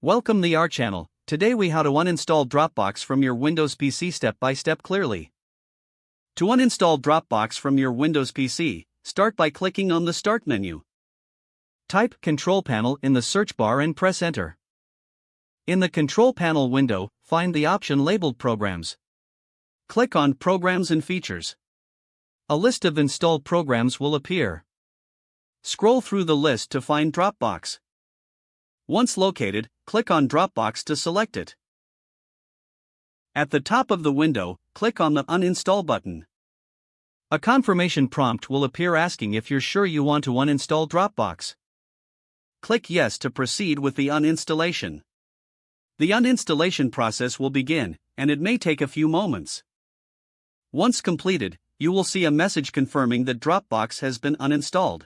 Welcome to our channel. Today we how to uninstall Dropbox from your Windows PC step by step clearly. To uninstall Dropbox from your Windows PC, start by clicking on the Start menu. Type Control Panel in the search bar and press Enter. In the Control Panel window, find the option labeled Programs. Click on Programs and Features. A list of installed programs will appear. Scroll through the list to find Dropbox. Once located, click on Dropbox to select it. At the top of the window, click on the Uninstall button. A confirmation prompt will appear asking if you're sure you want to uninstall Dropbox. Click Yes to proceed with the uninstallation. The uninstallation process will begin, and it may take a few moments. Once completed, you will see a message confirming that Dropbox has been uninstalled.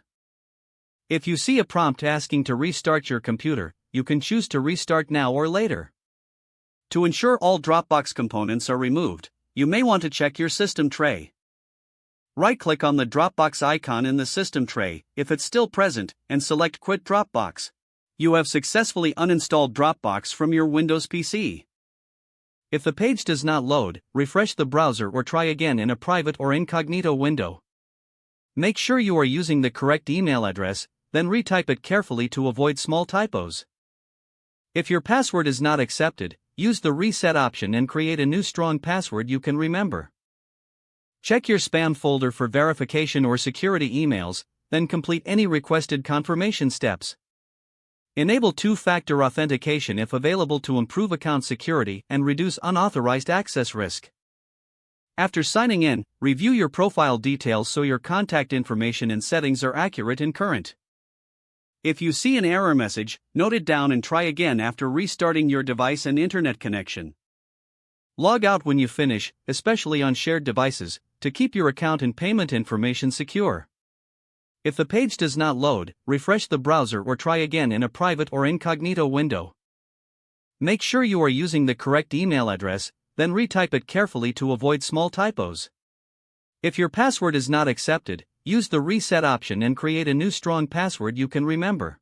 If you see a prompt asking to restart your computer, you can choose to restart now or later. To ensure all Dropbox components are removed, you may want to check your system tray. Right-click on the Dropbox icon in the system tray, if it's still present, and select Quit Dropbox. You have successfully uninstalled Dropbox from your Windows PC. If the page does not load, refresh the browser or try again in a private or incognito window. Make sure you are using the correct email address, then retype it carefully to avoid small typos. If your password is not accepted, use the Reset option and create a new strong password you can remember. Check your spam folder for verification or security emails, then complete any requested confirmation steps. Enable two-factor authentication if available to improve account security and reduce unauthorized access risk. After signing in, review your profile details so your contact information and settings are accurate and current. If you see an error message, note it down and try again after restarting your device and internet connection. Log out when you finish, especially on shared devices, to keep your account and payment information secure. If the page does not load, refresh the browser or try again in a private or incognito window. Make sure you are using the correct email address, then retype it carefully to avoid small typos. If your password is not accepted, use the Reset option and create a new strong password you can remember.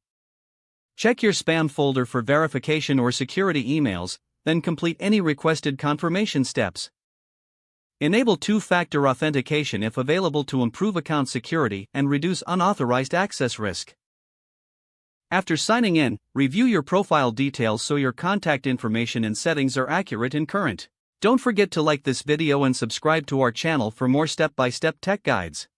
Check your spam folder for verification or security emails, then complete any requested confirmation steps. Enable two-factor authentication if available to improve account security and reduce unauthorized access risk. After signing in, review your profile details so your contact information and settings are accurate and current. Don't forget to like this video and subscribe to our channel for more step-by-step tech guides.